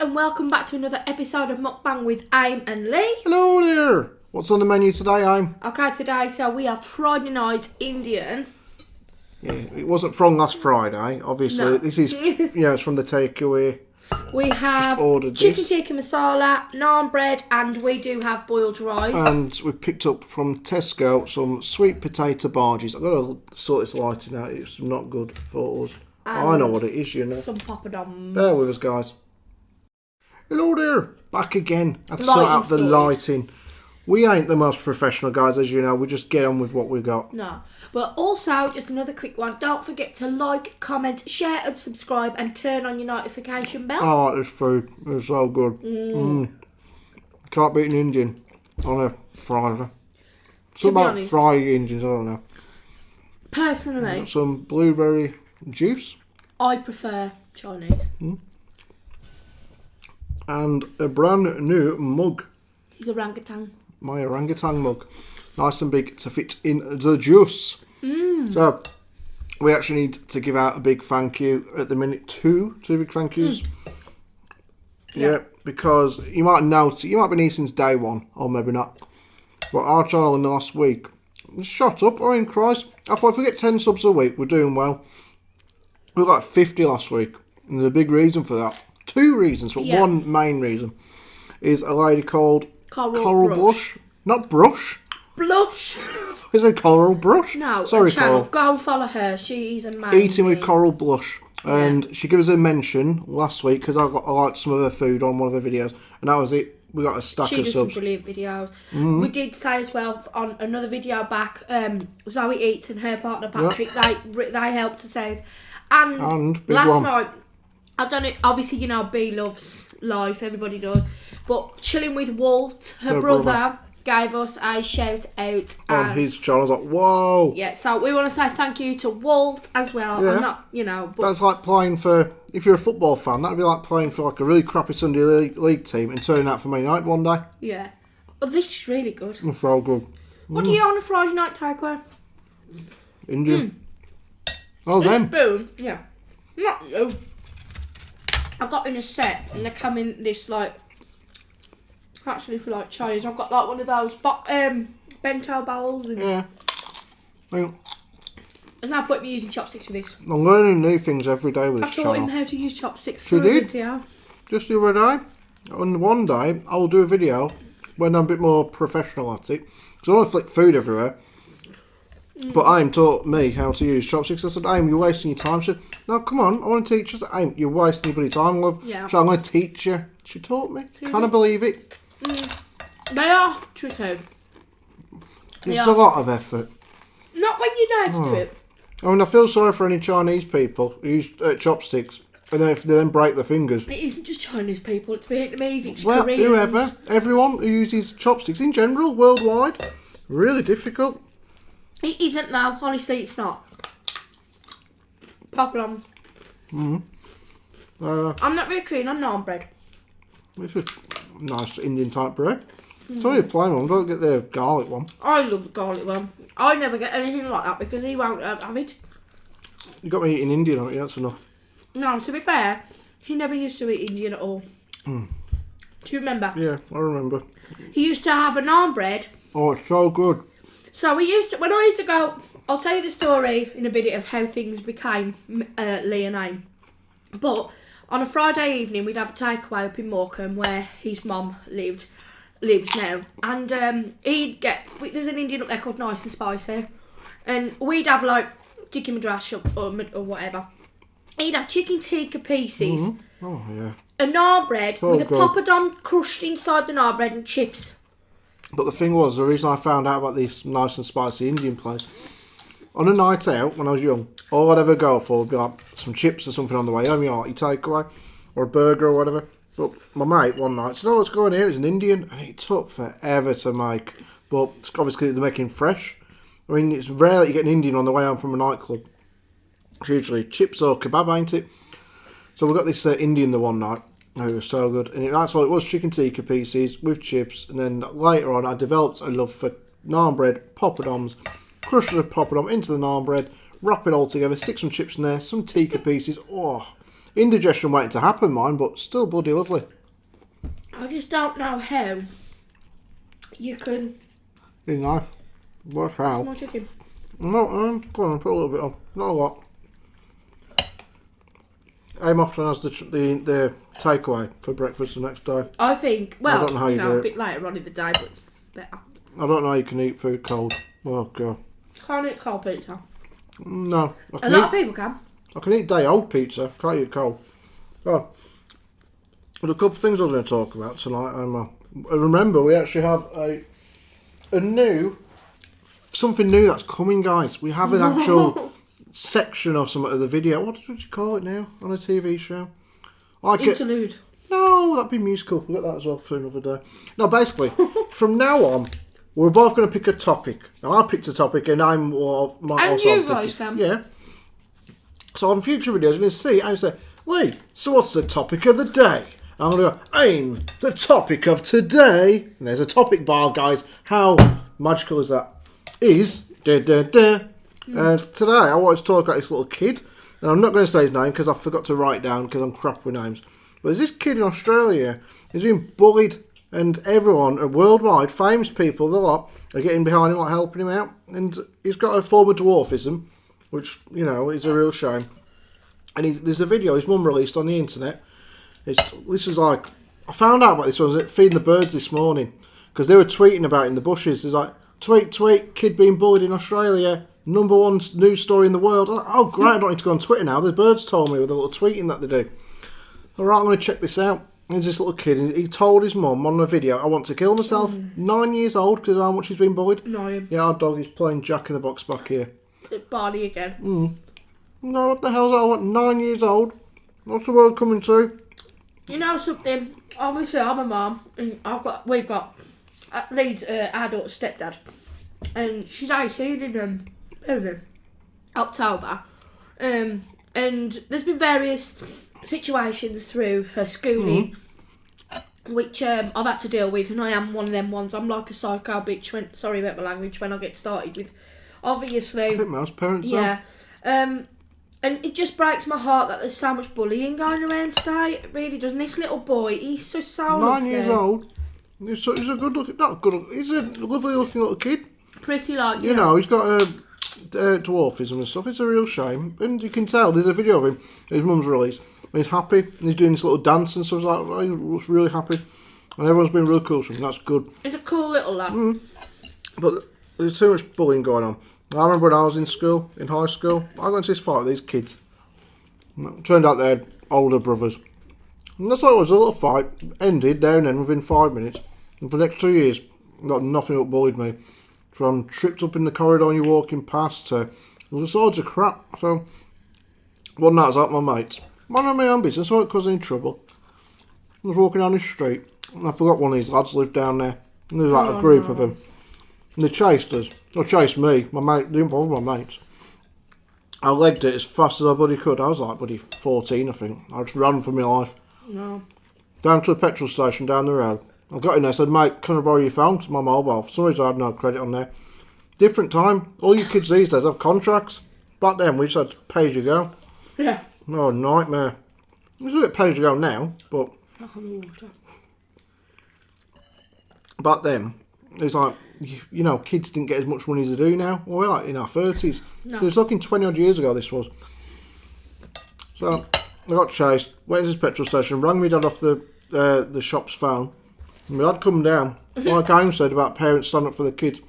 and welcome back to another episode of Mukbang with Aim and Leigh. Hello there! What's on the menu today, Aim? Okay, today, so we have Friday night Indian. Yeah, it wasn't from last Friday, obviously. No. This is, it's from the takeaway. We have chicken tikka masala, naan bread, and we do have boiled rice. And we picked up from Tesco some sweet potato barges. I've got to sort this lighting out, it's not good for us. I know what it is, you know. Some poppadoms. Bear with us, guys. Hello there! Back again. Let's sort out the lighting. We ain't the most professional guys, as you know. We just get on with what we got. No. But also, just another quick one. Don't forget to like, comment, share and subscribe and turn on your notification bell. I like this food. It's so good. Can't beat an Indian on a Friday. Something about fried Indians, I don't know. Personally. Got some blueberry juice. I prefer Chinese. And a brand new mug. He's orangutan. My orangutan mug. Nice and big to fit in the juice. So, we actually need to give out a big thank you at the minute. Two big thank yous. Yeah, because you might notice, you might be new since day one, or maybe not. But our channel in the last week shot up. I mean, Christ. I thought if we get 10 subs a week, we're doing well. We got 50 last week. And there's a big reason for that. Two reasons, but one main reason is a lady called Coral Blush. Not Brush. Blush. Is it Coral Brush? No, sorry, channel. Coral. Go follow her. She's amazing. Eating with Coral Blush. And she gave us a mention last week because I liked some of her food on one of her videos. And that was it. We got a stack of subs. She does some brilliant videos. We did say as well on another video back, Zoe Eats and her partner Patrick, they helped us out. And last night, I don't know, obviously, you know, B loves life, everybody does. But chilling with Walt, her brother, gave us a shout out on his channel. I was like, whoa. Yeah, so we want to say thank you to Walt as well. Yeah. I'm not, you know. But that's like playing for, if you're a football fan, that'd be like playing for like a really crappy Sunday league team and turning out for Man United one day. Yeah. Well, this is really good. It's so good. What do you on a Friday night takeaway? Indian. Oh, then. Spoon, yeah. Not you. I got in a set and they come in this like, actually for like Chinese, I've got like one of those bento bowls. And yeah. there's no point me using chopsticks for this. I'm learning new things every day with this channel. I taught him how to use chopsticks for a video. Just the other day. And one day I'll do a video when I'm a bit more professional at it. Because I don't want to flick food everywhere. But Aim taught me how to use chopsticks. I said, Aim, you're wasting your time. She said, no, come on, I want to teach you. I said, Aim, you're wasting your bloody time, love. Yeah. So I'm going to teach you. She taught me. Can I believe it? They are tricky. It's a lot of effort. Not when you know how to do it. I mean, I feel sorry for any Chinese people who use chopsticks and then if they then break their fingers. It isn't just Chinese people, it's Vietnamese, it's Koreans. Koreans. Everyone who uses chopsticks in general, worldwide. Really difficult. It isn't though, honestly it's not. Pop it on. I'm not very keen on naan bread. It's just nice Indian type bread. It's only a plain one, don't get the garlic one. I love the garlic one. I never get anything like that because he won't have it. You got me eating Indian, haven't you? That's enough. No, to be fair, he never used to eat Indian at all. Do you remember? Yeah, I remember. He used to have a naan bread. Oh, it's so good. So we used to, when I used to go, I'll tell you the story in a bit of how things became Leigh and Aim. But on a Friday evening, we'd have a takeaway up in Morecambe where his mum lives now. And he'd get, there was an Indian up there called Nice and Spicy. And we'd have like chicken madras or whatever. He'd have chicken tikka pieces. Oh, yeah. A naan bread with a good. poppadom crushed inside the naan bread and chips. But the thing was, the reason I found out about this Nice and Spicy Indian place, on a night out when I was young, all I'd ever go for would be like some chips or something on the way home, you know, like your takeaway, or a burger or whatever. But my mate one night said, oh, let's go in here, it's an Indian, and it took forever to make. But it's obviously they're making fresh. I mean, it's rare that you get an Indian on the way home from a nightclub. It's usually chips or kebab, ain't it? So we got this Indian the one night. Oh, it was so good. And that's all it was, chicken tikka pieces with chips. And then later on, I developed a love for naan bread, poppadoms, crush the poppadom into the naan bread, wrap it all together, stick some chips in there, some tikka pieces. Oh, indigestion waiting to happen, mine, but still bloody lovely. I just don't know how you can... You know, what's how? More chicken. No, go on, put a little bit on. Not a lot. Aim often has the takeaway for breakfast the next day. I think, well, I don't know how you do a it. bit later on in the day, but better. I don't know how you can eat food cold. Oh, God. Can't eat cold pizza. No. A lot of people can. I can eat day-old pizza. Can't eat it cold. Oh. But a couple of things I was going to talk about tonight. Remember, we actually have something new that's coming, guys. We have an actual section or something of the video. What would you call it now on a TV show? Interlude. No, that'd be musical. We'll get that as well for another day. No, basically, from now on, we're both going to pick a topic. Now, I picked a topic, and I might and also you guys can. Yeah. So on future videos, you're going to see, I say, Leigh, so what's the topic of the day? I'm going to go, aim, the topic of today. And there's a topic bar, guys. How magical is that? Today, I wanted to talk about this little kid. And I'm not going to say his name because I forgot to write it down because I'm crap with names. But there's this kid in Australia. He's been bullied. And everyone, worldwide, famous people, the lot, are getting behind him, like helping him out. And he's got a form of dwarfism, which, you know, is a real shame. And there's a video his mum released on the internet. This is like, I found out about this when I was feeding the birds this morning. Because they were tweeting about it in the bushes. It's like, tweet, kid being bullied in Australia. #1 news story in the world. I'm like, oh, great, I don't need to go on Twitter now. The birds told me with a little tweeting that they do. All right, I'm going to check this out. There's this little kid, and he told his mum on the video, I want to kill myself. 9 years old, because of how much he's been bullied. No. Yeah, our dog is playing Jack in the Box back here. Barney again. No, what the hell's that? I want 9 years old. What's the world coming to? You know something? Obviously, I'm a mum, and we've got Leigh's adult stepdad, and she's 18 in October. And there's been various situations through her schooling which I've had to deal with, and I am one of them ones. I'm like a psycho bitch sorry about my language when I get started with, obviously. I think most parents are. And it just breaks my heart that there's so much bullying going around today. It really does. And this little boy, he's so 9 lovely. years old. He's a good looking, he's a lovely looking little kid. Pretty like, you know, he's got dwarfism and stuff. It's a real shame. And you can tell, there's a video of him, his mum's released. He's happy, and he's doing this little dance and stuff like that. He looks really happy. And everyone's been real cool to him, that's good. He's a cool little lad. But there's too much bullying going on. I remember when I was in high school, I got into this fight with these kids. It turned out they had older brothers. And that's why it was a little fight. Ended there and then within 5 minutes. And for the next 2 years, got nothing but bullied me. From tripped up in the corridor and you're walking past to all sorts of crap. So, one night I was out with my mates. Mind my own business, I wasn't causing any trouble. I was walking down the street, and I forgot one of these lads lived down there. And there was like a group of them. And they chased us. They chased me. My mate didn't bother my mates. I legged it as fast as I bloody could. I was like bloody 14, I think. I just ran for my life. No. Down to a petrol station down the road. I got in there and said, mate, can I borrow your phone? Because my mobile. For some reason I had no credit on there. Different time. All you kids these days have contracts. Back then we just had pay as you go. Yeah. Oh, nightmare. It's a bit pay as you go now, but back then, it's like, you know, kids didn't get as much money as they do now. Well, we're like in our 30s. No. So it's looking 20 odd years ago this was. So I got chased, went to this petrol station, rang my dad off the shop's phone. And my dad come down, like I said about parents standing up for the kids.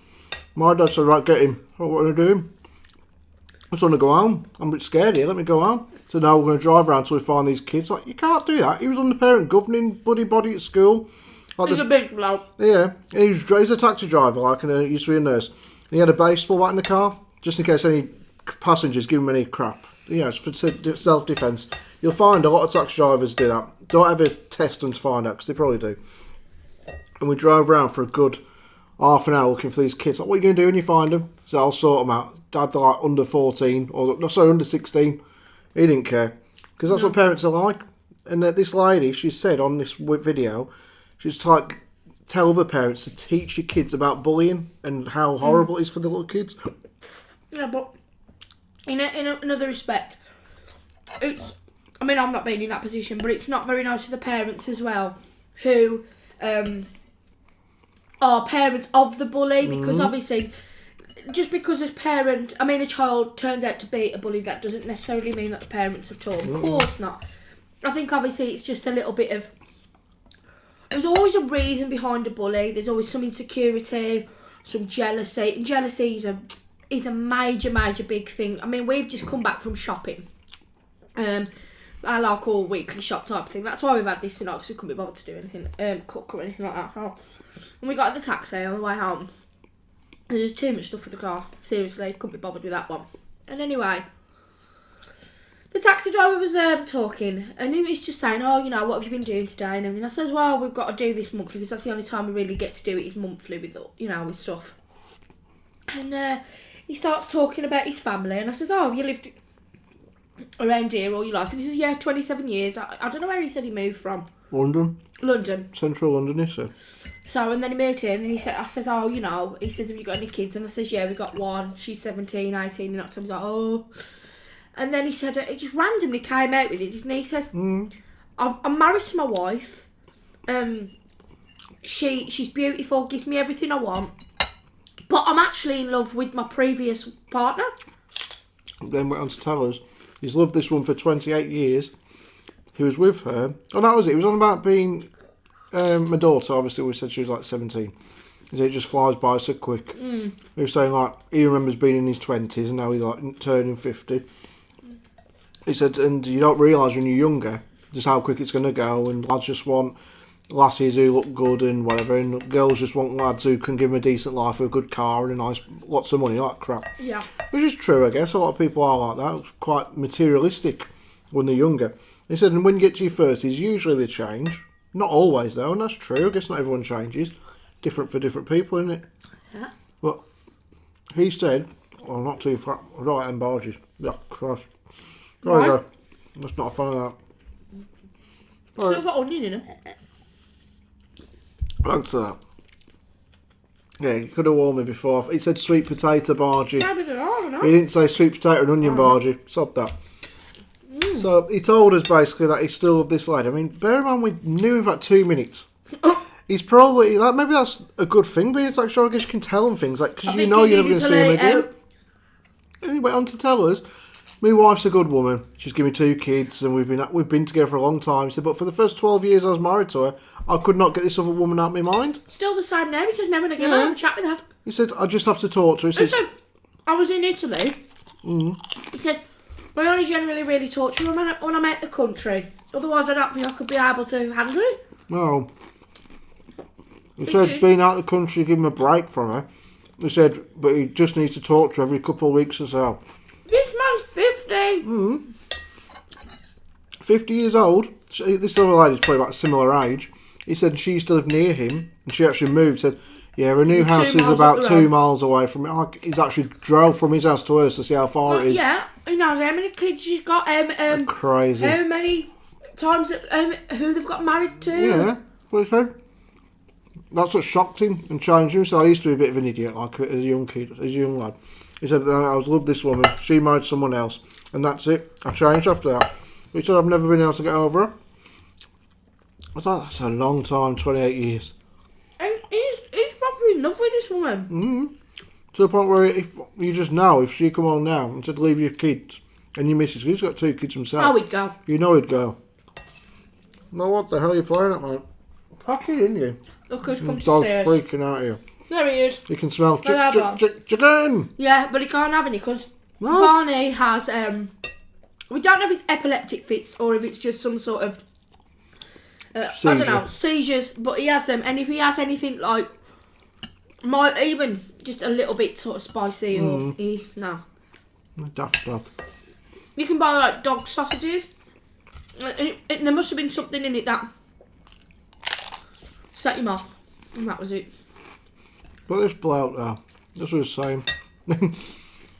My dad said, right, get him. What are we going to do? I just want to go home. I'm a bit scared here, let me go home. So now we're going to drive around till we find these kids. Like, you can't do that. He was on the parent governing body at school. Like He's a big bloke. Yeah, and he's a taxi driver, like, and he used to be a nurse. And he had a baseball bat in the car, just in case any passengers give him any crap. You know, it's for self-defence. You'll find a lot of taxi drivers do that. Don't ever test them to find out, because they probably do. And we drove around for a good half an hour looking for these kids. Like, what are you going to do when you find them? So I'll sort them out. Dad, they're like under 14, or no, sorry, under 16. He didn't care, because that's what parents are like. And this lady, she said on this video, she's like, tell the parents to teach your kids about bullying and how horrible it is for the little kids. Yeah, but in another respect, it's I mean, I'm not being in that position, but it's not very nice for the parents as well, who are parents of the bully, because obviously, just because a child turns out to be a bully, that doesn't necessarily mean that the parents have taught them. Of course not. I think obviously it's just a little bit of... There's always a reason behind a bully. There's always some insecurity, some jealousy. And jealousy is a major, major big thing. I mean, we've just come back from shopping. I like all weekly shop type thing. That's why we've had this tonight, because we couldn't be bothered to do anything, cook or anything like that. And we got in the taxi on the way home. And there was too much stuff for the car. Seriously, couldn't be bothered with that one. And anyway, the taxi driver was talking, and he was just saying, oh, what have you been doing today and everything. I says, well, we've got to do this monthly, because that's the only time we really get to do it is monthly with, with stuff. And he starts talking about his family, and I says, oh, have you lived around here all your life? And he says, yeah, 27 years. I don't know where he said he moved from. London. Central London, he said. So, and then he moved here, and then I says, oh, he says, have you got any kids? And I says, yeah, we got one. She's 17, 18 in October. He's like, oh. And then he said, it just randomly came out with it, and he says, I'm married to my wife. She's beautiful, gives me everything I want. But I'm actually in love with my previous partner. Then went on to tell us he's loved this one for 28 years. He was with her. Oh, that was it. He was on about being my daughter. Obviously, we said she was like 17. He said it just flies by so quick. He was saying he remembers being in his 20s and now he's turning 50. He said, and you don't realise when you're younger just how quick it's going to go, and lads just want lassies who look good and whatever, and girls just want lads who can give them a decent life with a good car and lots of money, like crap. Yeah. Which is true, I guess. A lot of people are like that. It's quite materialistic when they're younger. He said, and when you get to your 30s, usually they change. Not always, though, and that's true. I guess not everyone changes. Different for different people, isn't it? Yeah. But he said, oh, not too far, right hand barges. Yeah, Christ. There we go. That's not a fan of that. Still got onion in them. Thanks for that. Yeah, you could have warned me before. He said sweet potato bargee. Maybe they are, I don't know. He didn't say sweet potato and onion bargee. Sod that. So he told us basically that he still loved this lad. I mean, bear in mind we knew him for about 2 minutes. He's probably, maybe that's a good thing, but it's actually, I guess you can tell him things, because you know you're never going to see him again. And he went on to tell us, my wife's a good woman. She's given me 2 kids, and we've been together for a long time. He said, but for the first 12 years I was married to her, I could not get this other woman out of my mind. Still the same name. He says, never again. I'll have a chat with her. He said, I just have to talk to her. He said, I was in Italy. He says, I only generally really talk to her when I'm out the country. Otherwise, I don't think I could be able to handle it. No. He said, being out of the country, give him a break from her. He said, but he just needs to talk to her every couple of weeks or so. This man's 50. 50 years old. This other lady's probably about a similar age. He said she used to live near him, and she actually moved. Said, yeah, her new house is about 2 miles away from it. He's actually drove from his house to hers to see how far it is. Yeah, he knows how many kids she's got. Crazy. How many times who they've got married to. Yeah, what he said. That's what shocked him and changed him. So I used to be a bit of an idiot, like as a young kid, as a young lad. He said, I loved this woman. She married someone else, and that's it. I changed after that. He said, I've never been able to get over her. I thought that's a long time, 28 years. And he's probably in love with this woman. To the point where if you just know, if she come on now and said, leave your kids and your missus, he's got 2 kids himself. Oh, he'd go. You know he'd go. No, what the hell are you playing at, mate? Pack it in you. Look who's come to dog's see us. Freaking out here. There he is. You can smell chicken. Yeah, but he can't have any because Barney has, we don't know if it's epileptic fits or if it's just some sort of, I don't know, seizures, but he has them. And if he has anything like, even just a little bit sort of spicy or, no. Daft dog. You can buy like dog sausages. And there must have been something in it that set him off. And that was it. But this bloke there, this was saying,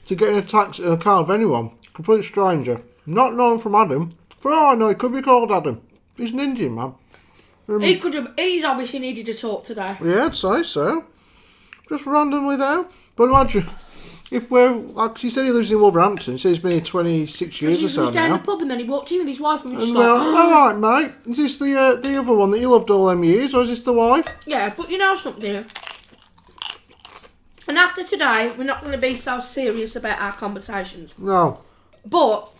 to get in a car of anyone, complete stranger, not known from Adam, for all I know, he could be called Adam. He's an Indian man. He's obviously needed to talk today. Yeah, I'd say so. Just randomly there. But imagine, if we're, like she said, he lives in Wolverhampton. He said he's been here 26 years or so He was down now. the pub and then he walked in with his wife and was And just we're like, like, all right, mate. Is this the other one that you loved all them years, or is this the wife? yeah, but you know something? And after today, we're not going to be so serious about our conversations. No. But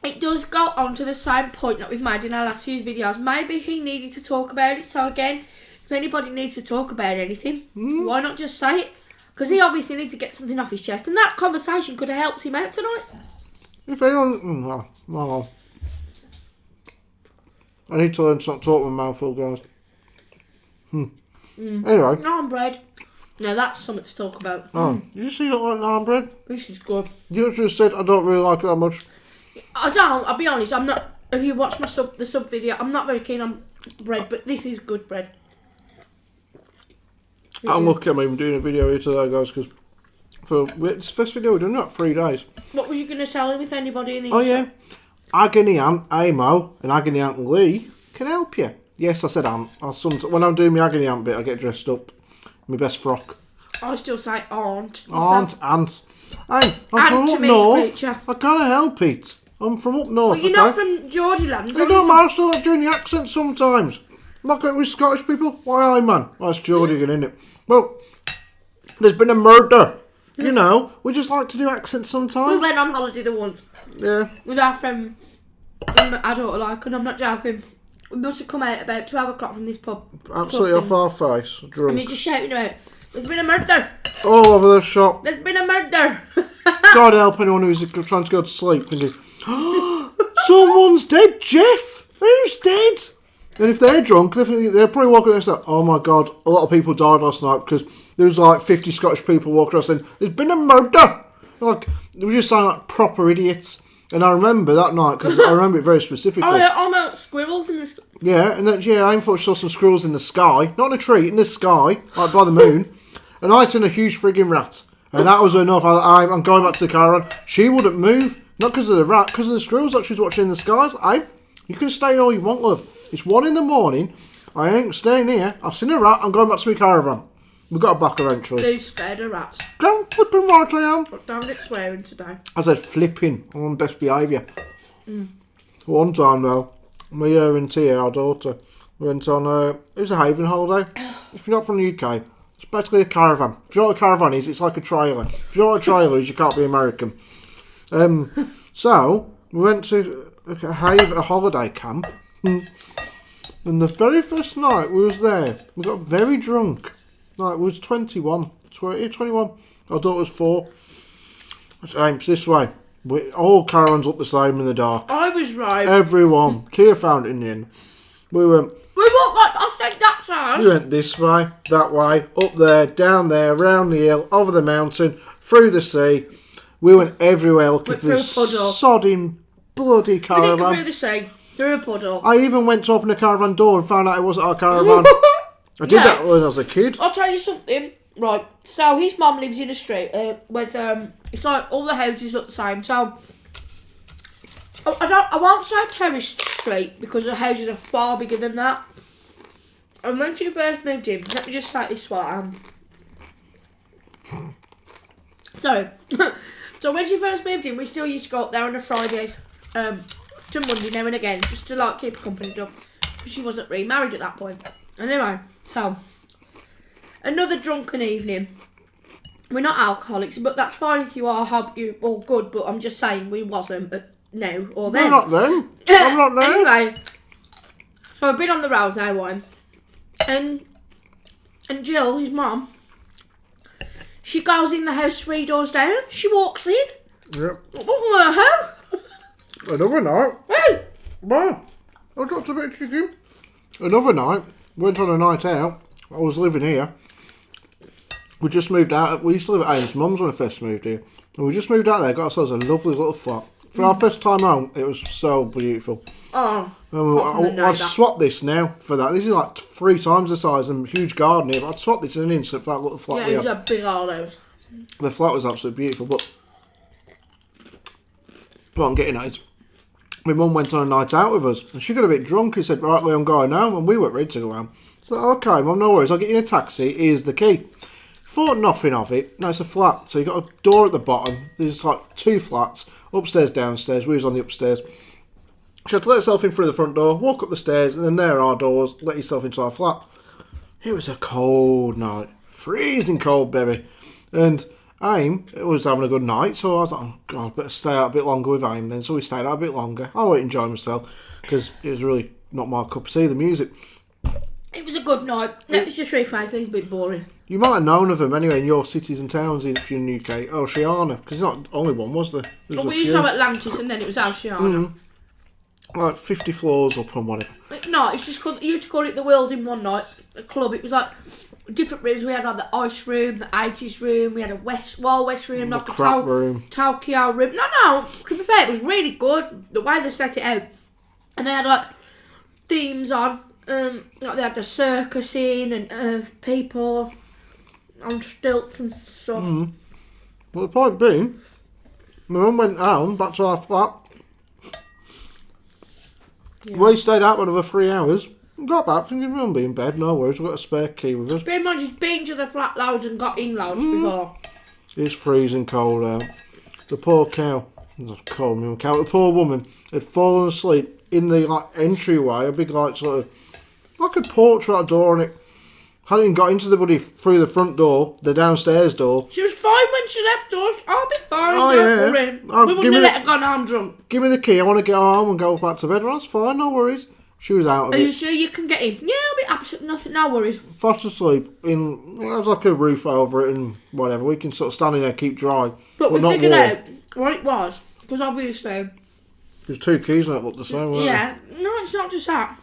it does go on to the same point that we've made in our last few videos. Maybe he needed to talk about it. So again, if anybody needs to talk about anything, why not just say it? Because he obviously needs to get something off his chest. And that conversation could have helped him out tonight. If anyone... well, I need to learn to not talk with my mouthful, guys. Anyway. Naan bread. Now that's something to talk about. Oh, you just you don't like naan bread? This is good. You just said I don't really like it that much. I don't, I'll be honest, I'm not, if you watch my the sub video, I'm not very keen on bread, but this is good bread. I'm lucky I'm even doing a video here today, guys, because it's the first video we've done in 3 days. What were you going to tell him if anybody in Oh yeah, Agony Aunt Amo and Agony Aunt Leigh can help you. Yes, I said Aunt. When I'm doing my Agony Aunt bit, I get dressed up in my best frock. I still say aunt. Aunt. Hey, I'm Aunt from to up me, north. creature. I can't help it. I'm from up north. Well, you're not from Geordieland. It don't matter, I still like doing the accent sometimes. Not going with Scottish people. Why, man? Oh, that's Geordie again, isn't it? Well, there's been a murder. You know, we just like to do accents We sometimes. went on holiday the once Yeah. with our friend, I don't like, and I'm not joking. We must have come out about 12 o'clock from this pub. Absolutely off our face. And Drunk. you're just shouting about, there's been a murder. All over the shop. There's been a murder. God help anyone who's trying to go to sleep thinking, someone's dead, Jeff. Who's dead? And if they're drunk, they're probably walking around saying, oh my God, a lot of people died last night because there was like 50 Scottish people walking around saying, there's been a murder. Like, they were just saying like proper idiots. And I remember that night because I remember it very specifically. Oh yeah, I'm squirrels in the sky. Yeah, and then, I thought she saw some squirrels in the sky. Not in a tree, in the sky, like by the moon. And I seen a huge frigging rat. And that was enough. I'm going back to the caravan. She wouldn't move. Not because of the rat, because of the squirrels that she's watching in the skies. You can stay all you want, love. It's 1 in the morning. I ain't staying here. I've seen a rat. I'm going back to my caravan. We've got back eventually. Blue's scared of rats. Don't flipping right I am. But don't get swearing today. I said flipping. I'm on best behaviour. One time though, me and Tia, our daughter, went on it was a haven holiday. If you're not from the UK, it's basically a caravan. If you know what a caravan is, it's like a trailer. If you know what a trailer is, you can't be American. So we went to a holiday camp, and the very first night we was there, we got very drunk. Like, we was 21. Our daughter was 4. It's this way. All caravans look the same in the dark. I was right. Everyone. Kia found it in the end. We walked like I said that side. We went this way, that way, up there, down there, round the hill, over the mountain, through the sea. We went everywhere looking for this sodding bloody caravan. We didn't go through the sea, through a puddle. I even went to open a caravan door and found out it wasn't our caravan. I did that when I was a kid. I'll tell you something. Right, so his mum lives in a street with it's like all the houses look the same. So I won't say terrace street because the houses are far bigger than that. And when she first moved in, let me just say this one. So when she first moved in, we still used to go up there on a Friday to Monday now and again, just to like keep her company up. Because she wasn't remarried at that point. Anyway, so another drunken evening. We're not alcoholics, but that's fine if you are. Hope you all good. But I'm just saying we wasn't now or then. We're not then. I'm not now. Anyway, so I've been on the rouse now, one, and Jill, his mum, she goes in the house 3 doors down. She walks in. Yep. What the hell? Another night. Hey. Wow. I dropped a bit of chicken. Another night. Went on a night out. I was living here. We just moved out. We used to live at Aiden's mum's when I first moved here. And we just moved out there, got ourselves a lovely little flat. For our first time home, it was so beautiful. Oh. I'd swap this now for that. This is like 3 times the size and huge garden here. But I'd swap this in an instant for that little flat. Yeah, it was a big old house. The flat was absolutely beautiful. But what I'm getting at is, my mum went on a night out with us, and she got a bit drunk. He said, right, I'm going home, and we weren't ready to go home. So, okay, mum, no worries, I'll get you in a taxi, here's the key. Thought nothing of it. No, it's a flat, so you got a door at the bottom. There's like 2 flats, upstairs, downstairs. We was on the upstairs. She had to let herself in through the front door, walk up the stairs, and then there are our doors. Let yourself into our flat. It was a cold night, freezing cold, baby. And Aim was having a good night, so I was like, oh God, better stay out a bit longer with Aim then. So we stayed out a bit longer. I went enjoy myself because it was really not my cup of tea, the music. It was a good night. Let me just rephrase, it's a bit boring. You might have known of them anyway in your cities and towns if you're in the UK. Oceania, because not only one, was there? Well, we used to have Atlantis and then it was Oceania. Like 50 floors up and whatever. No, it's just called, you used to call it the World in One Night club. It was like different rooms. We had like the ice room, the 80s room, we had a Wild West room, like a room. Tokyo room. No, to be fair, it was really good, the way they set it out. And they had like themes on, like they had the circus in and people on stilts and stuff. Well, the point being, my mum went home, back to our flat. Yeah. We stayed out for another 3 hours. Got back thinking we'll be in bed, no worries, we've got a spare key with us. Bear in mind, she's been to the flat loads and got in loads before. It's freezing cold out. The poor cow, the poor woman had fallen asleep in the like entryway, a big like sort of like a porch right door on it. Hadn't even got into the buddy through the front door, the downstairs door. She was fine when she left us. I'll be fine. Oh, don't worry. We wouldn't have let her go home drunk. Give me the key. I want to get home and go back to bed. Well, that's fine. No worries. She was out of it. Are you sure you can get in? Yeah, I'll be absolutely nothing. No worries. Fast asleep. There's like a roof over it and whatever. We can sort of stand in there, keep dry. But we figured out what it was because obviously there's 2 keys that look the same. Weren't yeah. No, it's not just that.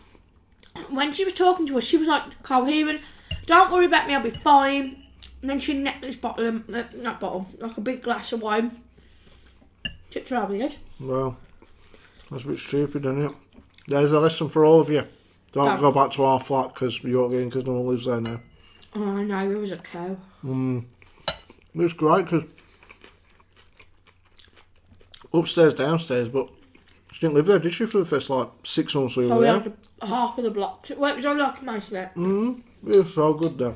When she was talking to us, she was like coherent. Don't worry about me, I'll be fine. And then she necked this bottle, like a big glass of wine. Tipped her over the edge. Well, that's a bit stupid, isn't it? There's a lesson for all of you. Don't go back to our flat because you're getting because no one lives there now. Oh, I know, it was a cow. It was great because upstairs, downstairs, but she didn't live there, did she, for the first like 6 months we were there? So we had half of the block. Well, it was only like a nice there. It was so good there.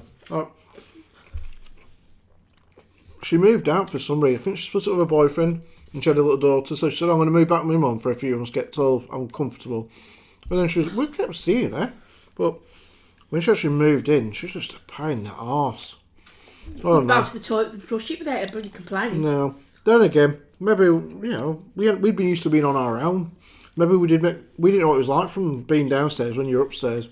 She moved out for some reason. I think she split up with her boyfriend and she had a little daughter, so she said, I'm going to move back with my mum for a few months, get till I'm comfortable. And then we kept seeing her, but when she actually moved in, she was just a pain in the arse. Go to the toilet and flush it without a bloody complaining. No. Then again, maybe, we'd been used to being on our own. Maybe we didn't know what it was like from being downstairs when you're upstairs.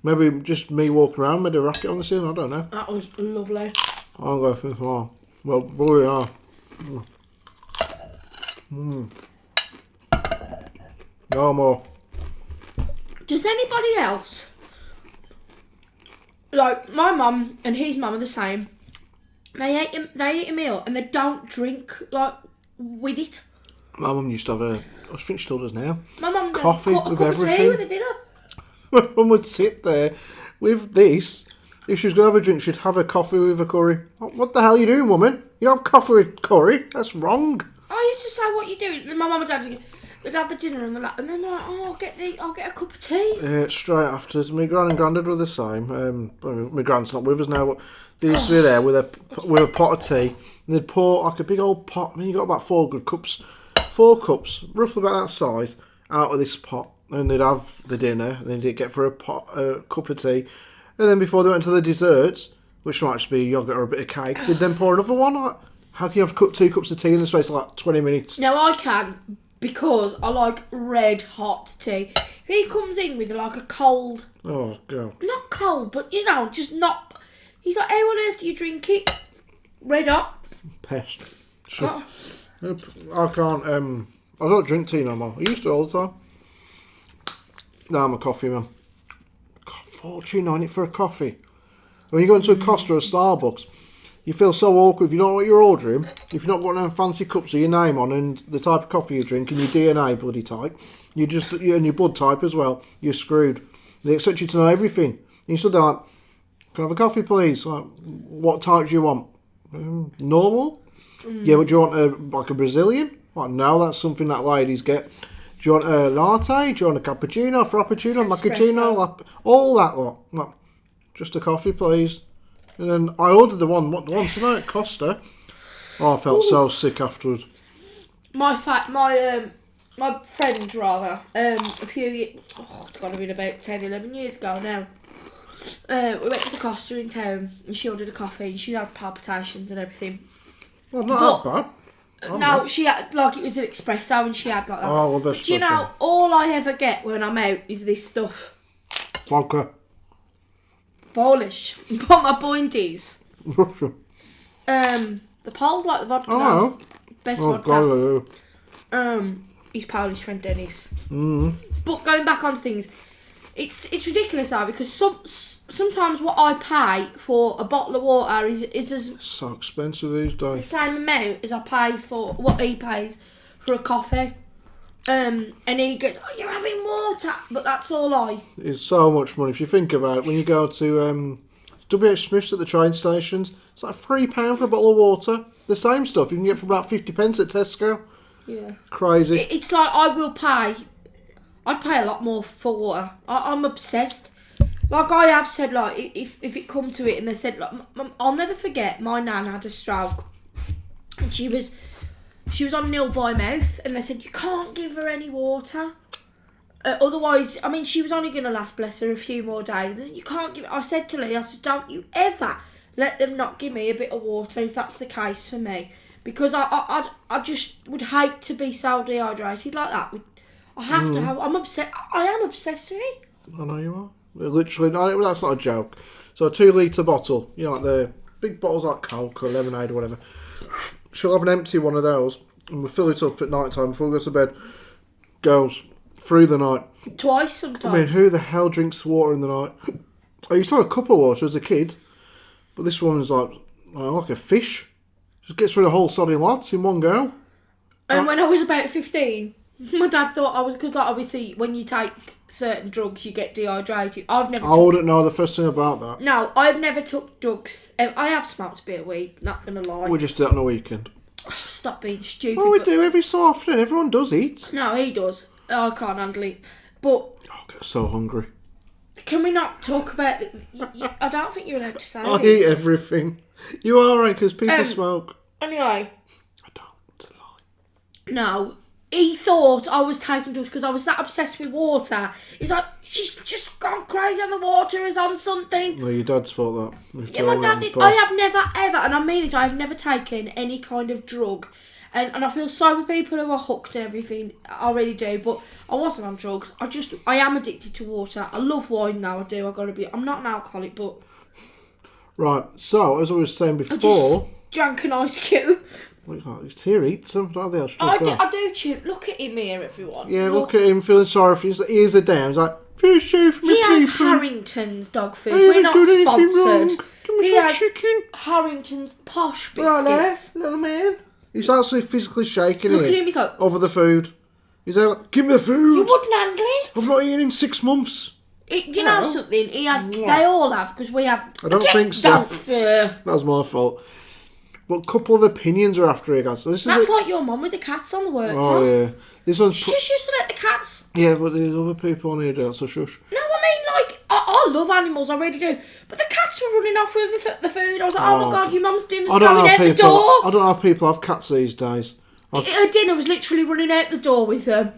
Maybe just me walking around made a racket on the ceiling, I don't know. That was lovely. I'll go for this one. Well, boy, we are. No more. Does anybody else, like my mum and his mum are the same, they eat a meal and they don't drink like with it? My mum used to have I think she still does now. My mum coffee a with cup everything. Of tea with a dinner. My mum would sit there with this. If she was going to have a drink, she'd have a coffee with a curry. What the hell are you doing, woman? You don't have coffee with curry. That's wrong. I used to say, what are you doing? And my mum and dad would have the dinner and then they're like, oh, I'll get a cup of tea. Straight after. My gran and grandad were the same. My gran's not with us now, but they used to be there with a pot of tea. And they'd pour like a big old pot. I mean, you got about 4 good cups. 4 cups, roughly about that size, out of this pot. And they'd have the dinner, and then they'd get for a cup of tea. And then before they went to the desserts, which might just be yogurt or a bit of cake, they'd then pour another one. Like, how can you have 2 cups of tea in the space of like 20 minutes? No, I can, because I like red hot tea. If he comes in with like a cold... Oh, God. Not cold, but just not... He's like, how on earth do you drink it? Red hot. Pest. Sure. I can't... I don't drink tea no more. I used to all the time. No, I'm a coffee man. Fortune on it for a coffee. When you go into a Costa or a Starbucks, you feel so awkward if you don't know what you're ordering. If you're not got them fancy cups with your name on and the type of coffee you drink and your DNA bloody type, and your blood type as well, you're screwed. They expect you to know everything. And you stood there like, can I have a coffee please? Like, what type do you want? Normal? Yeah, but do you want like a Brazilian? Like, no, that's something that ladies get. Do you want a latte? Do you want a cappuccino, frappuccino, macchiato? All that lot. Like, just a coffee, please. And then I ordered the one tonight at Costa. Oh, I felt so sick afterwards. My friend rather, a few years, it's got to be about 10, 11 years ago now. We went to the Costa in town and she ordered a coffee and she had palpitations and everything. Well, not that bad. No, she had, like, it was an espresso and she had like that. Oh, I love espresso. Do you know, all I ever get when I'm out is this stuff. Vodka. Polish. But my point is, Russia. the Poles like the vodka. Oh. Best Oh, vodka. God. His Polish friend Dennis. Mm. But going back onto things, it's ridiculous now because sometimes what I pay for a bottle of water is as So expensive these the days. same amount as I pay for what he pays for a coffee. And he goes, "Oh, you're having water," but that's all I. It's so much money. If you think about it, when you go to WH Smith's at the train stations, it's like £3 for a bottle of water. The same stuff you can get for about 50p at Tesco. Yeah. Crazy. It's like I'd pay a lot more for water. I'm obsessed. Like I have said, like if it come to it, and they said, like, I'll never forget. My nan had a stroke, and she was on nil by mouth, and they said you can't give her any water. Otherwise, I mean, she was only going to last, bless her, a few more days. You can't give. I said to Leigh, I said, don't you ever let them not give me a bit of water if that's the case for me, because I just would hate to be so dehydrated like that. I have to have. I'm upset. I am obsessed with it. I know you are. Literally, no, that's not a joke. So a 2 litre bottle, you know, like the big bottles like Coke or lemonade or whatever. She'll have an empty one of those, and we'll fill it up at night time before we go to bed. Goes through the night. Twice sometimes. I mean, who the hell drinks water in the night? I used to have a cup of water as a kid, but this one's like a fish. Just gets through the whole sodding lot in one go. And when I was about 15, my dad thought I was, because like obviously when you take certain drugs you get dehydrated. I wouldn't know the first thing about that. No, I've never took drugs. I have smoked a bit of weed, not gonna lie. We just do it on a weekend. Stop being stupid. Well, we do every so often. Everyone does eat. No, he does. I can't handle it. But I get so hungry. Can we not talk about it? I don't think you're allowed to say I this. eat everything. You are right, because people smoke. Anyway. I don't want to lie. No. He thought I was taking drugs because I was that obsessed with water. He's like, she's just gone crazy on the water, is on something. No, your dad's thought that. Yeah, my dad did. I have never, ever, and I mean it, I have never taken any kind of drug. And I feel sorry for people who are hooked and everything. I really do. But I wasn't on drugs. I am addicted to water. I love wine now, I do. I'm not an alcoholic, but... Right, so, as I was saying before... I just drank an ice cube. His tear eats them. I do chew. Look at him here, everyone. Yeah, look at him feeling sorry for his ears are down. He's like, please shave me, he has people. Harrington's dog food. We're not sponsored. Give me some chicken. Harrington's posh Right biscuits. there, little man. He's actually physically shaking Look at him, he's like... over the food. He's like, give me the food. You wouldn't handle it. I've not eaten in 6 months. Do you know something? He has. They all have, because we have... I don't think so. That was my fault. But a couple of opinions are after you guys. So That's like your mum with the cats on the work. Oh, yeah. This one's... She just used to let the cats... Yeah, but there's other people on here, don't, so shush. No, I mean, like, I love animals, I really do. But the cats were running off with the food. I was like, oh my God, your mum's dinner's going out the door. I don't know how people have cats these days. Her dinner was literally running out the door with them.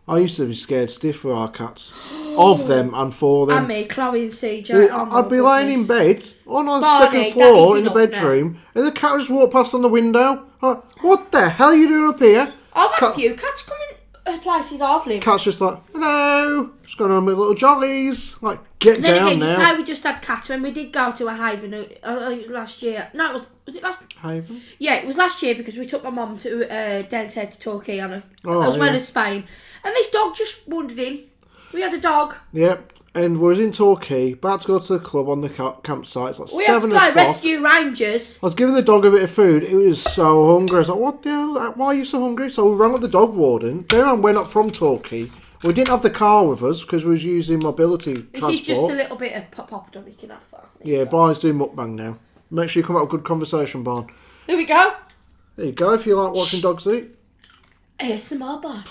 I used to be scared stiff for our cats. Of them and for them. And me, Chloe and CJ. I'd be lying in bed on our Barney, second floor in the bedroom, and the cat would just walk past on the window. What the hell are you doing up here? I've had a few cats come in places I've lived. Cat's just like, hello, just going on with little jollies. Like, get then down again, now. you say we just had cats when we did go to a haven. It was last year. No, was it last? Haven? Yeah, it was last year because we took my mum to down south to Torquay as well as Spain, and this dog just wandered in. We had a dog. Yep, and we was in Torquay, about to go to the club on the campsite. It's like we 7 had to play o'clock. Rescue Rangers. I was giving the dog a bit of food. It was so hungry. I was like, what the hell? Why are you so hungry? So we rang up the dog warden. Bear in mind, we're not from Torquay. We didn't have the car with us because we was using mobility transport. This is just a little bit of pop-up we can have that. Yeah, Barney's doing mukbang now. Make sure you come up with a good conversation, Barn. There we go. There you go, if you like watching dogs eat. ASMR Barn.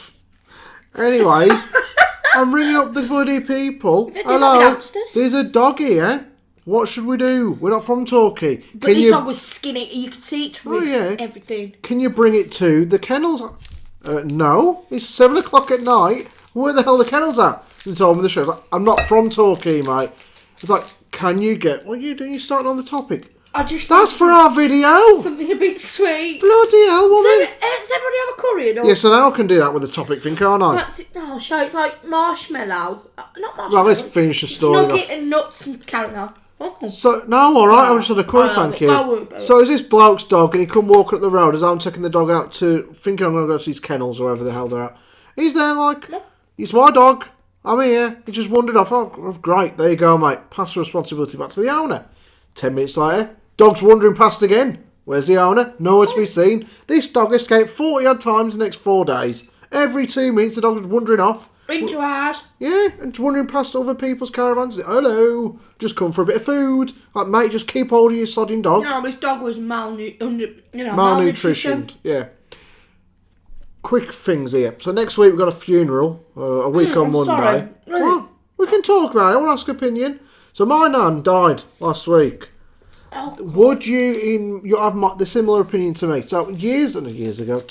Anyways, I'm ringing up the bloody people. They do like hamsters. There's a dog here. What should we do? We're not from Torquay. But this dog was skinny. You could see its ribs and everything. Can you bring it to the kennels? No. It's 7 o'clock at night. Where the hell are the kennels at? They told me the show. Like, I'm not from Torquay, mate. It's like, can you get... What are you doing? You're starting on the topic. That's for our video. Something a bit sweet. Bloody hell, woman. Does everybody have a curry? Or? Yeah, so now I can do that with the topic thing, can't I? That's it. Oh, show it's like marshmallow. Not marshmallow. Well, let's finish the story. Nugget and nuts and caramel. Oh. So, no, alright, I just had a curry, thank you. So, is this bloke's dog, and he come walking up the road as I'm taking the dog out to, thinking I'm going to go to these kennels or wherever the hell they're at. He's there like, it's my dog, I'm here. He just wandered off. Oh, great, there you go, mate. Pass the responsibility back to the owner. 10 minutes later, dog's wandering past again. Where's the owner? Nowhere to be seen. This dog escaped 40 odd times in the next 4 days. Every 2 minutes, the dog's wandering off. Into ours. Yeah, and wandering past other people's caravans. Hello, just come for a bit of food. Like, mate, just keep hold of your sodding dog. No, this dog was malnutritioned. Yeah. Quick things here. So next week we've got a funeral. A week on Monday. Sorry. Well, we can talk about it. I want to ask opinion. So my nan died last week. Oh. Would you have the similar opinion to me? So 2 years ago,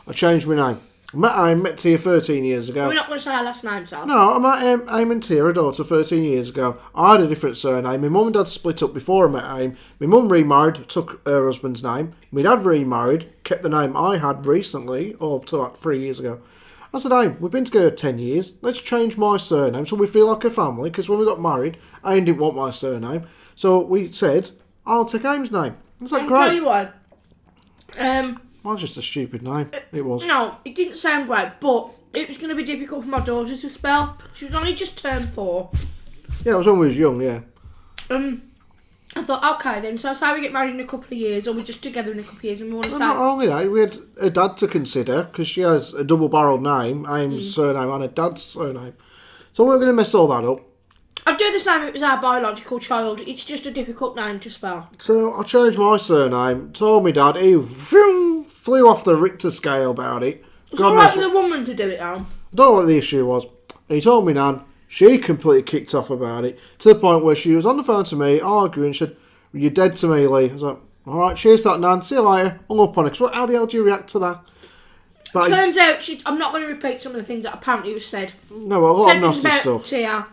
I changed my name. I met Tia 13 years ago. We're not going to say our last name, Sal. No, I met Aim and Tia, her daughter, 13 years ago. I had a different surname. My mum and dad split up before I met Aim. My mum remarried, took her husband's name. My dad remarried, kept the name I had recently, or up to like 3 years ago. I said, Aim, we've been together 10 years. Let's change my surname so we feel like a family. Because when we got married, Aim didn't want my surname. So we said, I'll take Aim's name. It's like, great. I'll tell you what. Well, just a stupid name. It was. No, it didn't sound great, but it was going to be difficult for my daughter to spell. She was only just turned 4. Yeah, it was when we was young, yeah. I thought, okay then, so say we get married in a couple of years, or we're just together in a couple of years, and we want to say... Not only that, we had a dad to consider, because she has a double-barrelled name, Aim's surname and a dad's surname. So we're going to mess all that up. I'd do the same if it was our biological child. It's just a difficult name to spell. So I changed my surname, told me dad, he flew off the Richter scale about it. It's alright for the woman to do it now. I don't know what the issue was. And he told me Nan, she completely kicked off about it, to the point where she was on the phone to me, arguing, she said, you're dead to me, Leigh. I was like, alright, cheers that, Nan, see you later. Hung up on it. How the hell do you react to that? But turns out, I'm not going to repeat some of the things that apparently was said. No, a lot of nasty stuff. Tia,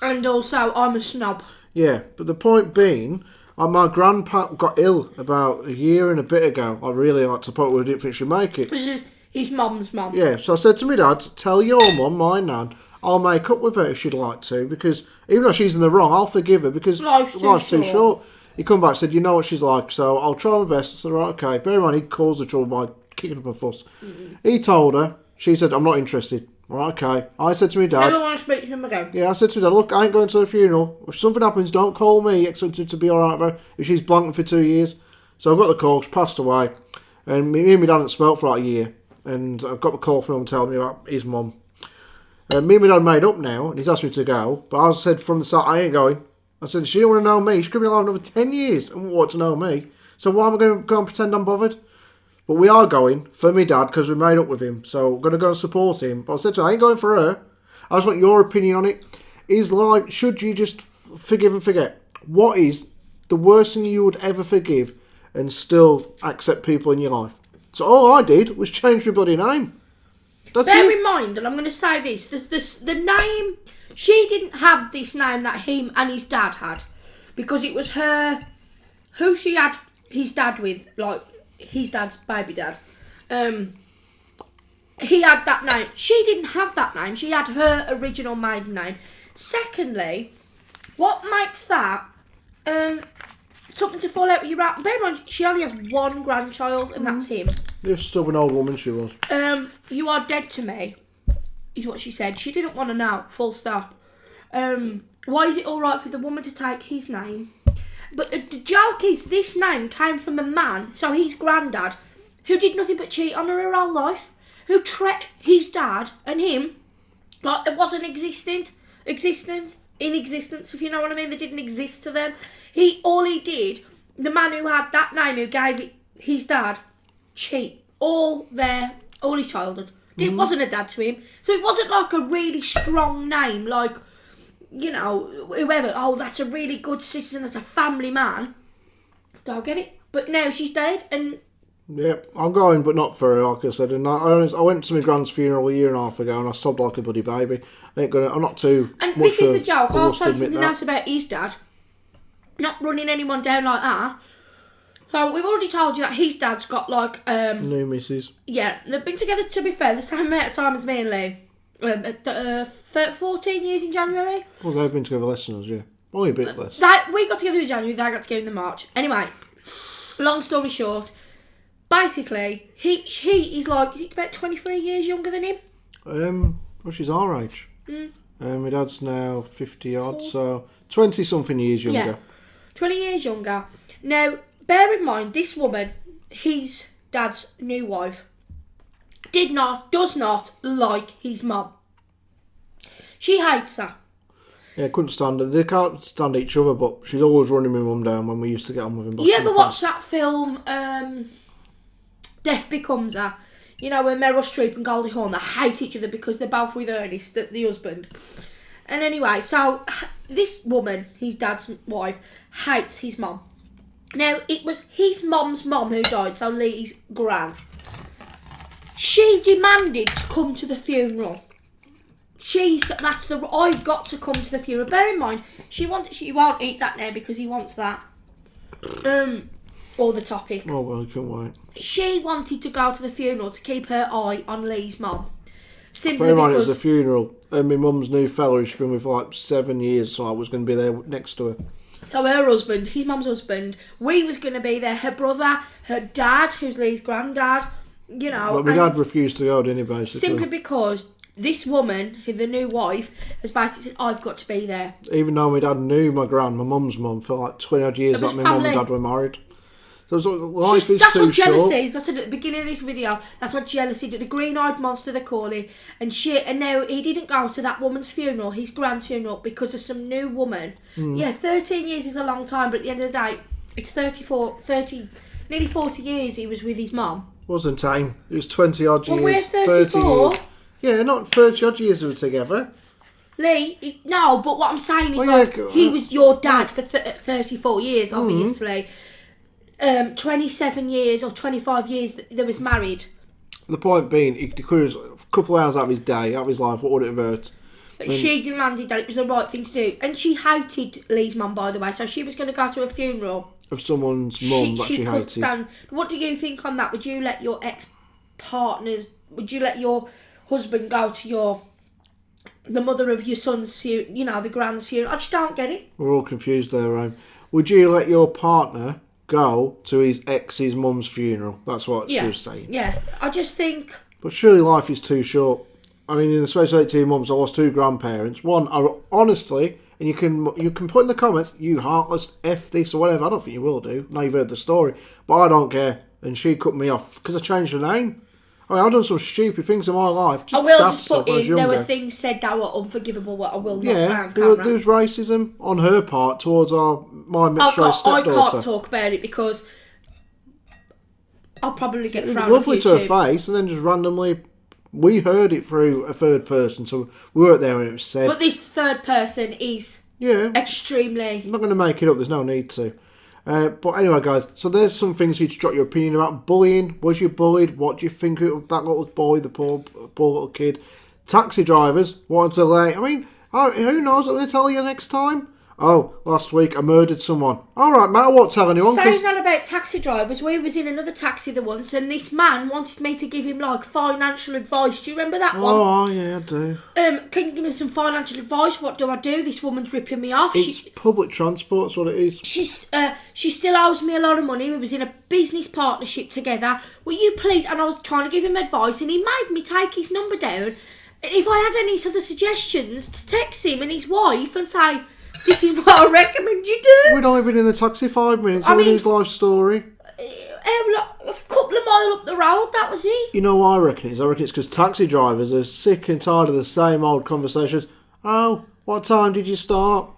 and also, I'm a snob. Yeah, but the point being, my grandpa got ill about a year and a bit ago. I really like to the point where I didn't think she'd make it. This is his mum's mum. Yeah, so I said to my dad, tell your mum, my nan, I'll make up with her if she'd like to, because even though she's in the wrong, I'll forgive her, because life's too short. He come back and said, you know what she's like, so I'll try my best. I said, right, okay. Bear in mind, he caused the trouble by kicking up a fuss. He told her, she said, I'm not interested. Right, okay. I said to my dad... Never want to speak to him again. Yeah, I said to my dad, look, I ain't going to the funeral. If something happens, don't call me. Expect her to be alright with her if she's blanked for 2 years. So I got the call, she passed away. And me and my dad hadn't smelt for like a year. And I got the call from him telling me about his mum. Me and my dad made up now, and he's asked me to go. But I said from the start, I ain't going. I said, she don't want to know me. She could be alive another 10 years and want to know me. So why am I going to go and pretend I'm bothered? But we are going for my dad because we made up with him. So we're going to go and support him. But I said to her, I ain't going for her. I just want your opinion on it. Is life, should you just forgive and forget? What is the worst thing you would ever forgive and still accept people in your life? So all I did was change my bloody name. That's Bear it. in mind, and I'm going to say this, the name, she didn't have this name that him and his dad had. Because it was her, who she had his dad with, like, his dad's baby dad. He had that name. She didn't have that name. She had her original maiden name. Secondly, what makes that something to fall out with your out? Bear in mind, she only has one grandchild, and that's him. You're a stubborn old woman, she was. You are dead to me, is what she said. She didn't want to know, full stop. Why is it alright for the woman to take his name? But the joke is, this name came from a man, so his granddad, who did nothing but cheat on her whole life, who his dad and him, like, it wasn't existing, in existence, if you know what I mean. They didn't exist to them. All he did, the man who had that name, who gave it his dad, cheat all his childhood. It wasn't a dad to him, so it wasn't like a really strong name, like you know, whoever, oh, that's a really good citizen, that's a family man. Don't get it. But now she's dead, and... Yeah, I'm going, but not for her, like I said. And I went to my grand's funeral a year and a half ago, and I sobbed like a bloody baby. I'm not too... And much this is the joke. I'll tell you something that. else about his dad. Not running anyone down like that. So, we've already told you that his dad's got, like... New missus. Yeah, they've been together, to be fair, the same amount of time as me and Leigh. 14 years in January. Well, they've been together less than us, yeah. Only a bit less. We got together in January, they got together in March. Anyway, long story short, basically, he is like, is he about 23 years younger than him? Well, she's our age. My dad's now 50 odd, so 20 something years younger. Yeah, 20 years younger. Now, bear in mind, this woman, his dad's new wife, does not like his mum. She hates her. Yeah, couldn't stand it. They can't stand each other, but she's always running my mum down when we used to get on with him. You ever watch that film, Death Becomes Her? You know, where Meryl Streep and Goldie Hawn, they hate each other because they're both with Ernest, the husband. And anyway, so this woman, his dad's wife, hates his mum. Now, it was his mum's mum who died, so Leigh's gran. She demanded to come to the funeral. I've got to come to the funeral. Bear in mind, she won't eat that now because he wants that. Or the topic. Oh, well, I can't wait. She wanted to go to the funeral to keep her eye on Leigh's mum. Simply Bear in mind, because... it was a funeral, and my mum's new fella, she's been with for like 7 years, so I was going to be there next to her. So her husband, his mum's husband, we was going to be there. Her brother, her dad, who's Leigh's granddad, you know. But my dad refused to go, didn't he, basically? Simply because this woman, the new wife, has basically said, I've got to be there. Even though my dad knew my mum's mum, for like 20 odd years that my mum and dad were married. So it's like, life is that's too what jealousy short. is. I said at the beginning of this video, that's what jealousy did. The green-eyed monster, they call it. And now he didn't go to that woman's funeral, his grand's funeral, because of some new woman. Yeah, 13 years is a long time, but at the end of the day, it's nearly 40 years he was with his mum. Wasn't time. It was 20 odd years. Well, we're 34. 30 years. Yeah, not 30 odd years we were together. Leigh, no, but what I'm saying is he was your dad for 34 years, obviously. 27 years or 25 years that they was married. The point being, he could have a couple of hours out of his day, out of his life, what would it have hurt? But she demanded that it was the right thing to do. And she hated Leigh's mum, by the way, so she was going to go to a funeral of someone's mum that she couldn't hated. stand. What do you think on that? Would you let your would you let your husband go to the mother of your son's funeral, you know, the grand's funeral? I just don't get it. We're all confused there, Rome. Would you let your partner go to his ex's mum's funeral? That's what she was saying. Yeah, I just think... But surely life is too short. I mean, in the space of 18 months, I lost 2 grandparents. One, honestly, and you can put in the comments, you heartless F this or whatever. I don't think you will do. Now you've heard the story. But I don't care. And she cut me off because I changed her name. I mean, I've done some stupid things in my life. I will just put in, there were things said that were unforgivable, what I will not say on camera. There was racism on her part towards my mixed-race stepdaughter. I can't talk about it because I'll probably get thrown off YouTube. Lovely to her face, and then just randomly, we heard it through a third person, so we weren't there when it was said. But this third person is extremely... I'm not going to make it up, there's no need to. But anyway, guys, so there's some things for you to drop your opinion about. Bullying. Was you bullied? What do you think of that little boy, the poor little kid? Taxi drivers wanted to lay. I mean, who knows what they'll tell you next time? Oh, last week I murdered someone. All right, mate, I won't tell anyone. Saying that about taxi drivers, we was in another taxi the once, and this man wanted me to give him like financial advice. Do you remember that one? Oh yeah, I do. Can you give me some financial advice? What do I do? This woman's ripping me off. It's public transport, that's what it is. She still owes me a lot of money. We was in a business partnership together. Will you please? And I was trying to give him advice, and he made me take his number down. And if I had any sort of suggestions, to text him and his wife and say, this is what I recommend you do. We'd only been in the taxi 5 minutes. I mean, his life story. A couple of miles up the road, that was it. You know what I reckon it is? I reckon it's because taxi drivers are sick and tired of the same old conversations. Oh, what time did you start?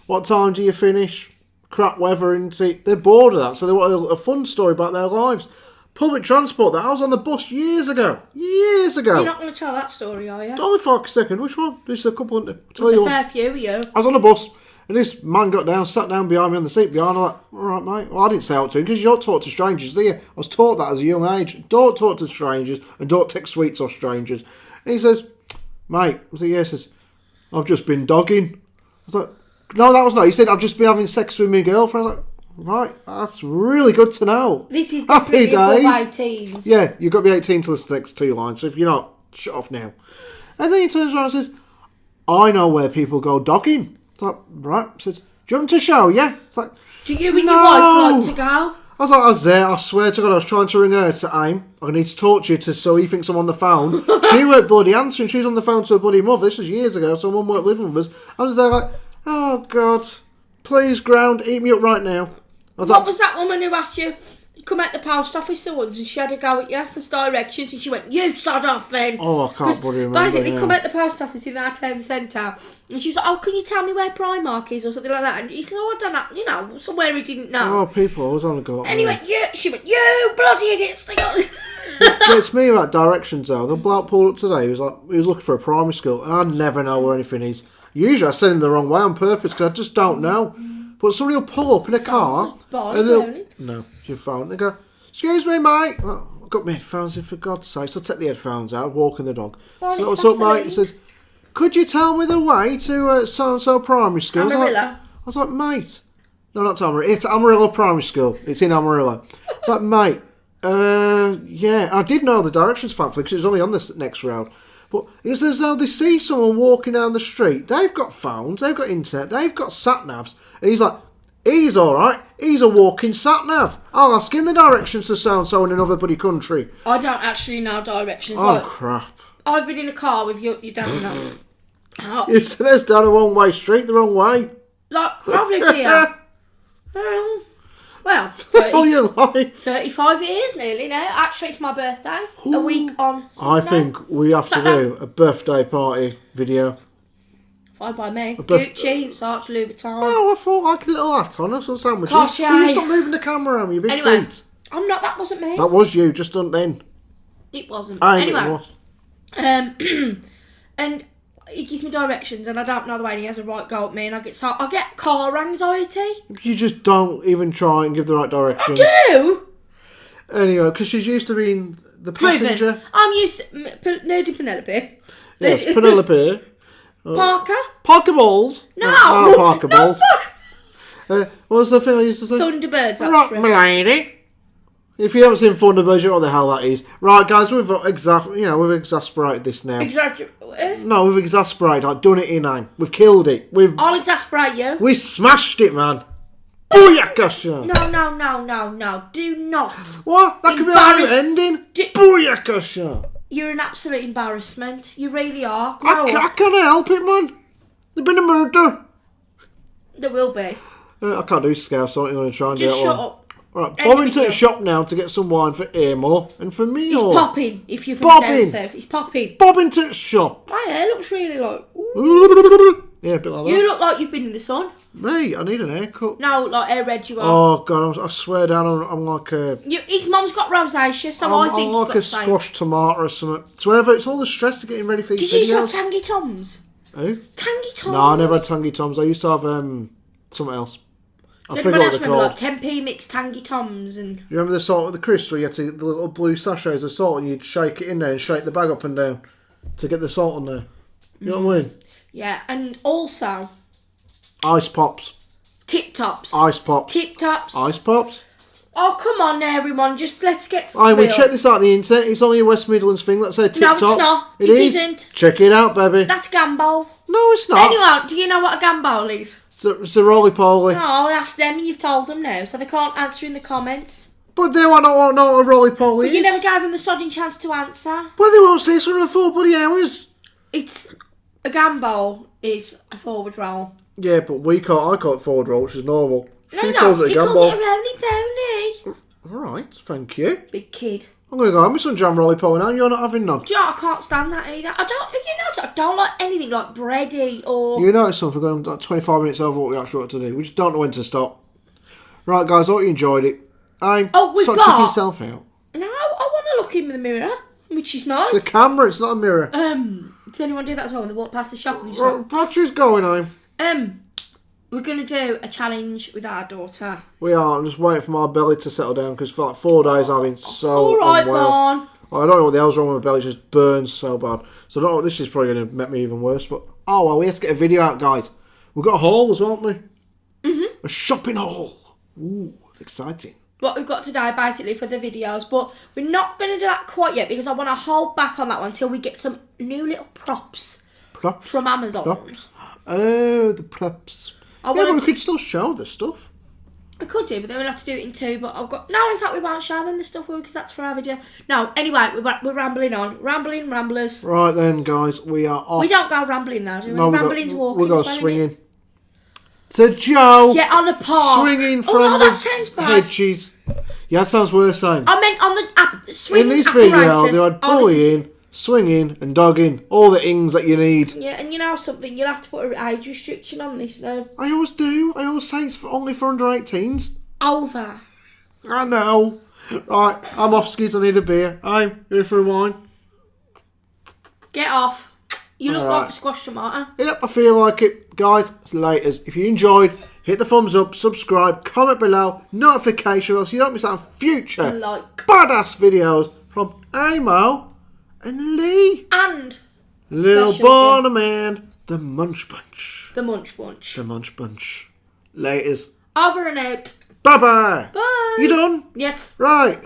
What time do you finish? Crap weather, isn't it? They're bored of that, so they want a fun story about their lives. public transport that I was on the bus years ago. Years ago. You're not going to tell that story, are you? Only for a second. Which one? There's a couple. There's a fair few of you. I was on the bus, and this man got down, sat down behind me on the seat behind. I'm like, all right, mate. Well, I didn't say out to him because you don't talk to strangers, do you? I was taught that as a young age. Don't talk to strangers and don't take sweets off strangers. And he says, mate, I said, yeah, he says, I've just been dogging. I was like, no, that was not. He said, I've just been having sex with my girlfriend. I was like, right, that's really good to know. This is happy days. 18s. Yeah, you've got to be 18 till the next 2 lines. So if you're not, shut off now. And then he turns around and says, I know where people go dogging. It's like, right. He says, do you want to show? Yeah. It's like, do you and your wife like to go? I was like, I was there. I swear to God, I was trying to ring her to aim. I need to talk to you so he thinks I'm on the phone. She weren't bloody answering. She was on the phone to her bloody mother. This was years ago. So mum weren't living with us. I was there like, oh God, please ground, eat me up right now. What was that woman who asked you to come out the post office the once and she had a go at you for directions and she went, you sod off then. Oh, I can't bloody remember. Basically, come out the post office in our town centre and she was like, oh, can you tell me where Primark is or something like that? And he said, oh, I don't know, you know, somewhere he didn't know. Oh, people, I was on a go. And he went, she went, you bloody idiots. It's me about directions though. The bloke pulled up today. He was looking for a primary school and I never know where anything is. Usually I send him the wrong way on purpose because I just don't know. But somebody will pull up in a car and no, your phone. They go, excuse me, mate. Well, I've got my headphones in, for God's sake. So I take the headphones out, walking the dog. Well, so what's up, mate? He says, could you tell me the way to so-and-so primary school? I was like, mate. No, not to Amarillo. It's Amarillo Primary School. It's in Amarillo. It's like, mate, yeah. I did know the directions, thankfully, because it was only on this next road. But it's as though they see someone walking down the street. They've got phones, they've got internet, they've got sat-navs. And he's like, he's alright. He's a walking sat-nav. I'll ask him the directions to so-and-so in another bloody country. I don't actually know directions. Oh, crap. I've been in a car with your dad and that. Oh. You said it's down a one-way street the wrong way. Like, I've lived here. Well, 30, all your life. 35 years nearly now. Actually, it's my birthday. Ooh. A week on Sunday. I think we have to do a birthday party video. Fine by me. Gucci, Versace, Louis Vuitton. Oh, I thought like a little hat on or some sandwiches. Gosh, yeah. Will you stop moving the camera around with your big feet? I'm not, that wasn't me. That was you, just done then. It wasn't. Anyway. It was. And he gives me directions and I don't know the way and he has a right go at me and I get car anxiety. You just don't even try and give the right directions. I do! Anyway, because she's used to being the passenger. Driven. I'm used to... Nerdy Penelope. Yes, Penelope. Parker? Parker balls. No! Not Parker balls. What was the thing I used to say? Thunderbirds, that's right, my lady. If you haven't seen Thunderbirds, you know what the hell that is. Right, guys, we've exasperated this now. No, we've exasperated. I've done it in nine. We've killed it. I'll exasperate you. We smashed it, man. Booyakasha. No. Do not. What? That could be our ending. Booyakasha. You're an absolute embarrassment. You really are. I can't help it, man. There's been a murder. There will be. I can't do scale, so I'm going to try and just do it. Just shut up. Right, bobbing to the shop now to get some wine for Amo and for me. He's popping, if you're from down south. He's popping. Bobbing to the shop. My hair looks really like... Yeah, a bit like that. You look like you've been in the sun. Me? I need an haircut. No, like how red you are. Oh, God, I swear down, I'm like a... His mum's got rosacea, so I think I'm like a squashed tomato or something. So whenever it's all the stress of getting ready for these videos... Did you used to have Tangy Toms? Who? Tangy Toms? No, I never had Tangy Toms. I used to have something else. I forgot what they're called. Like 10p mixed Tangy Toms and... You remember the salt of the crisps where you had to, the little blue sachets of salt and you'd shake it in there and shake the bag up and down to get the salt on there? You know what I mean? Yeah, and also... Ice Pops. Tip Tops. Ice Pops. Tip Tops. Ice Pops. Oh, come on everyone, just let's get... We check this out on the internet. It's only a West Midlands thing. Let's say Tip Tops. No, it's not. It isn't. Check it out, baby. That's gambol. No, it's not. Anyway, do you know what a gambol is? It's a roly-poly. No, I'll ask them and you've told them now, so they can't answer in the comments. But they won't know what a roly-poly is. You never gave them a sodding chance to answer. Well, they won't say it's for a 4 bloody hours. It's... A gambol is a forward roll. Yeah, but I call it forward roll, which is normal. He calls it a roly-poly. Alright, thank you. Big kid. I'm going to go have me some jam roly-poly now. You're not having none. Do you know, I can't stand that either. I don't like anything like bready or... You notice something, we're going like 25 minutes over what we actually want to do. We just don't know when to stop. Right, guys, I hope you enjoyed it. We've got... Stop checking yourself out. No, look in the mirror, which is It's nice. a camera, it's not a mirror. Does anyone do that as well when they walk past the shop? And just Roger's going home. we're going to do a challenge with our daughter. We are. I'm just waiting for my belly to settle down because for like 4 days I've been It's so alright, unwell. Barn. I don't know what the hell's wrong with my belly. It just burns so bad. So I don't know. This is probably going to make me even worse. But oh well, we have to get a video out, guys. We've got a haul as well, haven't we? A shopping haul. Ooh, exciting. What we've got today, basically, for the videos. But we're not going to do that quite yet because I want to hold back on that one until we get some new little props Props from Amazon. Props. Oh, the props. I Yeah, but we wanted could still show the stuff. I could do, but then we'll have to do it in two. But I've got... No, in fact, we won't show them the stuff because that's for our video. No, anyway, we're rambling on. Ramblers. Right then, guys, we are off. We don't go rambling though, do we? No, Rambling's walking. We'll go as well, innit? swinging. To Joe. Yeah, on the park. Swinging from oh, no, the that sounds bad. hedges. Yeah, that sounds worse, saying. I meant on the swing In this apparatus. video, they had Oh, this is- bullying, swinging, and dogging. All the ings that you need. Yeah, and you know something? You'll have to put an age restriction on this now. I always do. I always say it's only for under 18s. Over. I know. Right, I'm off skis. I need a beer. I'm here for a wine. Get off. You look Alright. like a squash tomato. Yep, I feel like it. Guys, it's laters. If you enjoyed, hit the thumbs up, subscribe, comment below, notification so you don't miss out on future Like. badass videos from Amo and Leigh. And Little special Barney Man, the Munch Bunch. the Munch Bunch. The Munch Bunch. Laters. Over and out. Bye-bye. Bye. You done? Yes. Right.